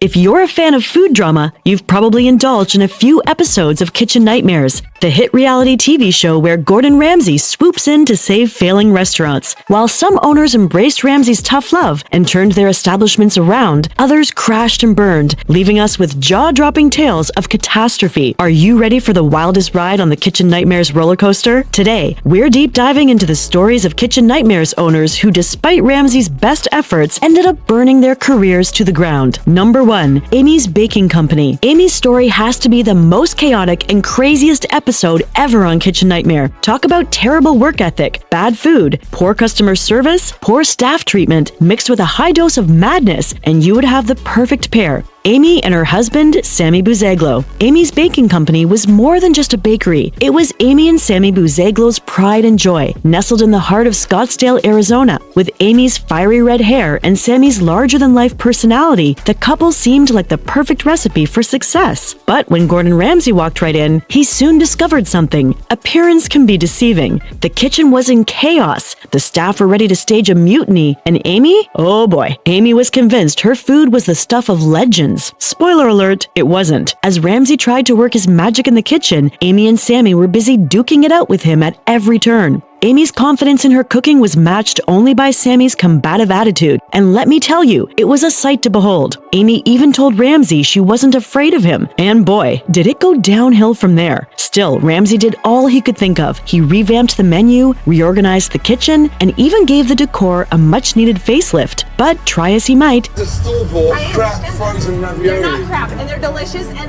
If you're a fan of food drama, you've probably indulged in a few episodes of Kitchen Nightmares, the hit reality TV show where Gordon Ramsay swoops in to save failing restaurants. While some owners embraced Ramsay's tough love and turned their establishments around, others crashed and burned, leaving us with jaw-dropping tales of catastrophe. Are you ready for the wildest ride on the Kitchen Nightmares roller coaster? Today, we're deep diving into the stories of Kitchen Nightmares owners who, despite Ramsay's best efforts, ended up burning their careers to the ground. Number 1. Amy's Baking Company. Amy's story has to be the most chaotic and craziest episode ever on Kitchen Nightmare. Talk about terrible work ethic, bad food, poor customer service, poor staff treatment, mixed with a high dose of madness, and you would have the perfect pair. Amy and her husband, Sammy Buzaglo. Amy's Baking Company was more than just a bakery. It was Amy and Sammy Buzaglo's pride and joy, nestled in the heart of Scottsdale, Arizona. With Amy's fiery red hair and Sammy's larger-than-life personality, the couple seemed like the perfect recipe for success. But when Gordon Ramsay walked right in, he soon discovered something. Appearance can be deceiving. The kitchen was in chaos. The staff were ready to stage a mutiny. And Amy? Oh boy. Amy was convinced her food was the stuff of legends. Spoiler alert, it wasn't. As Ramsay tried to work his magic in the kitchen, Amy and Sammy were busy duking it out with him at every turn. Amy's confidence in her cooking was matched only by Sammy's combative attitude, and let me tell you, it was a sight to behold. Amy even told Ramsay she wasn't afraid of him, and boy, did it go downhill from there. Still, Ramsay did all he could think of. He revamped the menu, reorganized the kitchen, and even gave the decor a much-needed facelift. But try as he might, the store-bought crap frozen ravioli. They're not crap, and they're delicious, and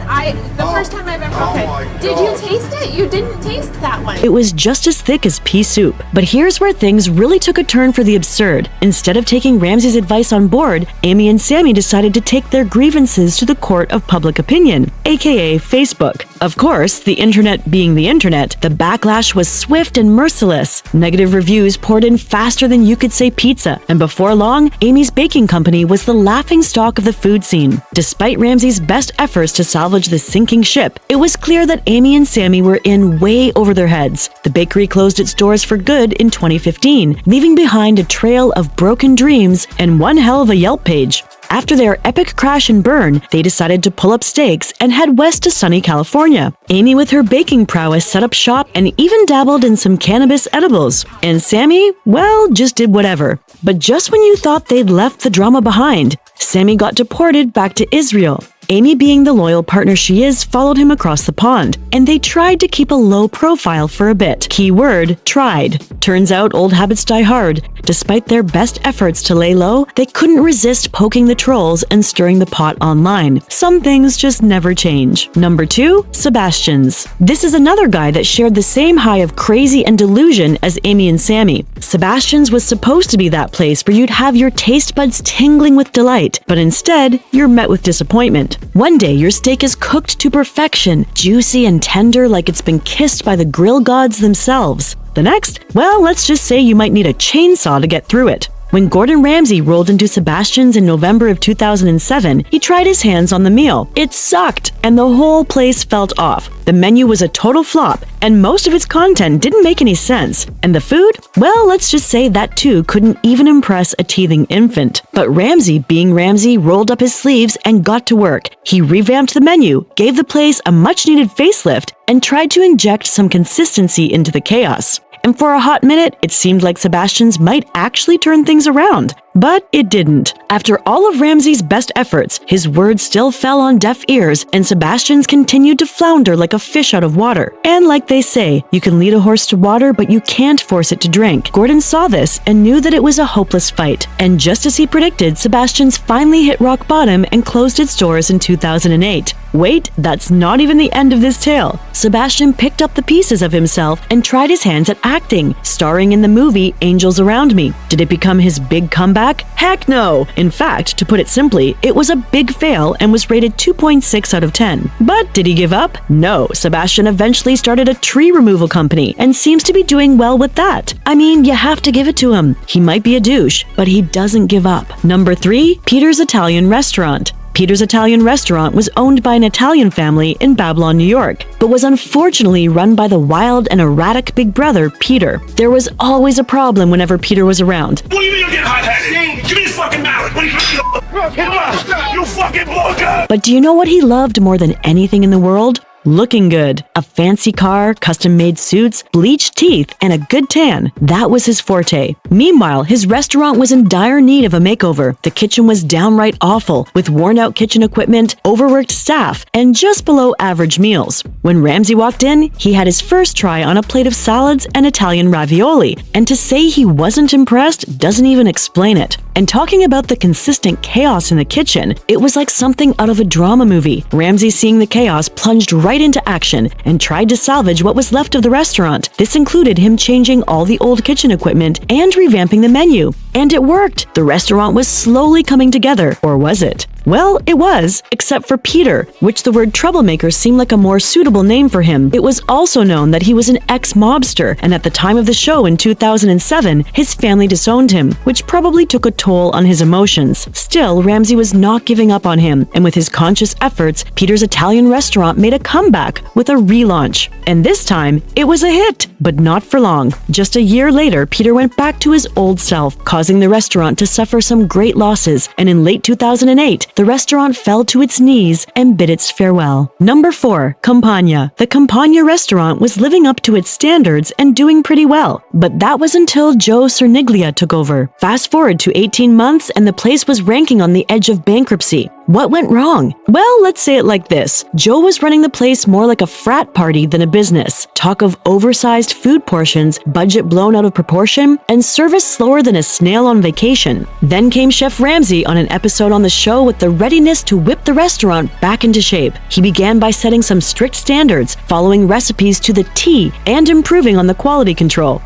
the first time I've ever... Did you taste it? You didn't taste that one. It was just as thick as pea soup. But here's where things really took a turn for the absurd. Instead of taking Ramsay's advice on board, Amy and Sammy decided to take their grievances to the court of public opinion, aka Facebook. Of course, the internet being the internet, the backlash was swift and merciless. Negative reviews poured in faster than you could say pizza, and before long, Amy's Baking Company was the laughingstock of the food scene. Despite Ramsay's best efforts to salvage the sinking ship, it was clear that Amy and Sammy were in way over their heads. The bakery closed its doors for good in 2015, leaving behind a trail of broken dreams and one hell of a Yelp page. After their epic crash and burn, they decided to pull up stakes and head west to sunny California. Amy, with her baking prowess, set up shop and even dabbled in some cannabis edibles. And Sammy, well, just did whatever. But just when you thought they'd left the drama behind, Sammy got deported back to Israel. Amy, being the loyal partner she is, followed him across the pond, and they tried to keep a low profile for a bit. Keyword, tried. Turns out old habits die hard. Despite their best efforts to lay low, they couldn't resist poking the trolls and stirring the pot online. Some things just never change. Number 2, Sebastians. This is another guy that shared the same high of crazy and delusion as Amy and Sammy. Sebastians was supposed to be that place where you'd have your taste buds tingling with delight, but instead, you're met with disappointment. One day, your steak is cooked to perfection, juicy and tender like it's been kissed by the grill gods themselves. The next, well, let's just say you might need a chainsaw to get through it. When Gordon Ramsay rolled into Sebastians in November of 2007, he tried his hands on the meal. It sucked, and the whole place felt off. The menu was a total flop, and most of its content didn't make any sense. And the food? Well, let's just say that too couldn't even impress a teething infant. But Ramsay, being Ramsay, rolled up his sleeves and got to work. He revamped the menu, gave the place a much-needed facelift, and tried to inject some consistency into the chaos. And for a hot minute, it seemed like Sebastians might actually turn things around. But it didn't. After all of Ramsay's best efforts, his words still fell on deaf ears, and Sebastians continued to flounder like a fish out of water. And like they say, you can lead a horse to water, but you can't force it to drink. Gordon saw this and knew that it was a hopeless fight. And just as he predicted, Sebastians finally hit rock bottom and closed its doors in 2008. Wait, that's not even the end of this tale. Sebastian picked up the pieces of himself and tried his hands at acting, starring in the movie Angels Around Me. Did it become his big comeback? Heck no! In fact, to put it simply, it was a big fail and was rated 2.6 out of 10. But did he give up? No, Sebastian eventually started a tree removal company and seems to be doing well with that. I mean, you have to give it to him. He might be a douche, but he doesn't give up. Number 3, Peter's Italian Restaurant. Peter's Italian restaurant was owned by an Italian family in Babylon, New York, but was unfortunately run by the wild and erratic big brother, Peter. There was always a problem whenever Peter was around. What do you mean you're getting hot-headed? Give me this fucking mallet. What are you You fucking bugger! But do you know what he loved more than anything in the world? Looking good. A fancy car, custom-made suits, bleached teeth, and a good tan. That was his forte. Meanwhile, his restaurant was in dire need of a makeover. The kitchen was downright awful, with worn-out kitchen equipment, overworked staff, and just below average meals. When Ramsay walked in, he had his first try on a plate of salads and Italian ravioli, and to say he wasn't impressed doesn't even explain it. And talking about the consistent chaos in the kitchen, it was like something out of a drama movie. Ramsay, seeing the chaos, plunged right into action and tried to salvage what was left of the restaurant. This included him changing all the old kitchen equipment and revamping the menu. And it worked! The restaurant was slowly coming together, or was it? Well, it was, except for Peter, which the word troublemaker seemed like a more suitable name for him. It was also known that he was an ex-mobster, and at the time of the show in 2007, his family disowned him, which probably took a toll on his emotions. Still, Ramsay was not giving up on him, and with his conscious efforts, Peter's Italian restaurant made a comeback with a relaunch. And this time, it was a hit, but not for long. Just a year later, Peter went back to his old self, causing the restaurant to suffer some great losses, and in late 2008, the restaurant fell to its knees and bid its farewell. Number 4. Campagna. The Campagna restaurant was living up to its standards and doing pretty well, but that was until Joe Cerniglia took over. Fast forward to 18 months and the place was ranking on the edge of bankruptcy. What went wrong? Well, let's say it like this. Joe was running the place more like a frat party than a business. Talk of oversized food portions, budget blown out of proportion, and service slower than a snail on vacation. Then came Chef Ramsay on an episode on the show with the readiness to whip the restaurant back into shape. He began by setting some strict standards, following recipes to the T, and improving on the quality control.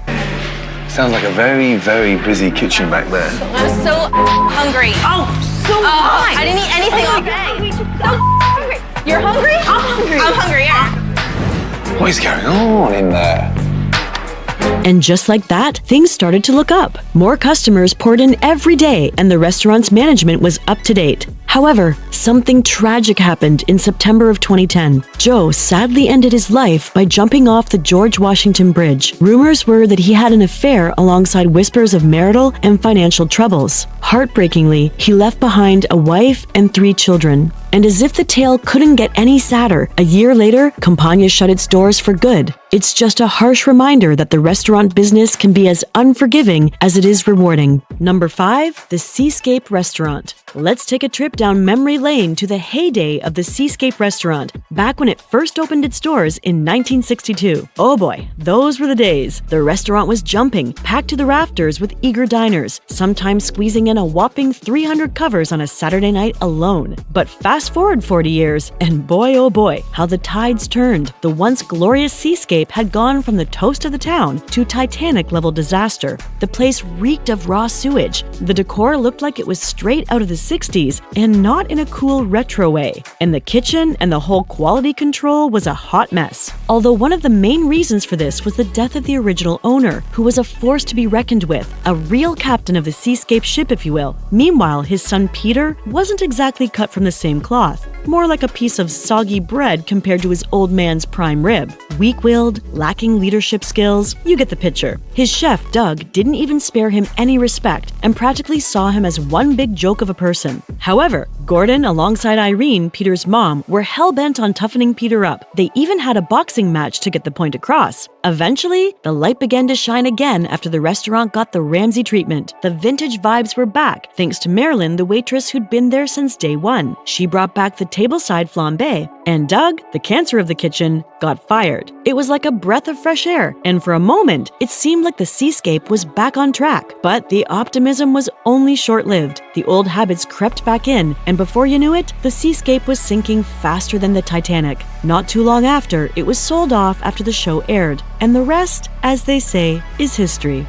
Sounds like a very, very busy kitchen back there. I'm so hungry. I didn't eat anything all day. So hungry. You're hungry? I'm hungry, yeah. What is going on in there? And just like that, things started to look up. More customers poured in every day, and the restaurant's management was up to date. However, something tragic happened in September of 2010. Joe sadly ended his life by jumping off the George Washington Bridge. Rumors were that he had an affair alongside whispers of marital and financial troubles. Heartbreakingly, he left behind a wife and 3 children. And as if the tale couldn't get any sadder, a year later, Campagna shut its doors for good. It's just a harsh reminder that the restaurant business can be as unforgiving as it is rewarding. Number 5, the Seascape Restaurant. Let's take a trip down memory lane to the heyday of the Seascape Restaurant, back when it first opened its doors in 1962. Oh boy, those were the days. The restaurant was jumping, packed to the rafters with eager diners, sometimes squeezing in a whopping 300 covers on a Saturday night alone. But fast forward 40 years, and boy oh boy, how the tides turned. The once glorious Seascape had gone from the toast of the town to Titanic-level disaster. The place reeked of raw sewage. The decor looked like it was straight out of the 60s, and not in a cool retro way. And the kitchen and the whole quality control was a hot mess. Although one of the main reasons for this was the death of the original owner, who was a force to be reckoned with, a real captain of the Seascape ship, if you will. Meanwhile, his son Peter wasn't exactly cut from the same cloth. More like a piece of soggy bread compared to his old man's prime rib. Weak-willed, lacking leadership skills, you get the picture. His chef, Doug, didn't even spare him any respect and practically saw him as one big joke of a person. However, Gordon, alongside Irene, Peter's mom, were hell-bent on toughening Peter up. They even had a boxing match to get the point across. Eventually, the light began to shine again after the restaurant got the Ramsay treatment. The vintage vibes were back, thanks to Marilyn, the waitress who'd been there since day one. She brought back the tableside flambe, and Doug, the cancer of the kitchen, got fired. It was like a breath of fresh air, and for a moment, it seemed like the Seascape was back on track. But the optimism was only short-lived. The old habits crept back in, and before you knew it, the Seascape was sinking faster than the Titanic. Not too long after, it was sold off after the show aired. And the rest, as they say, is history.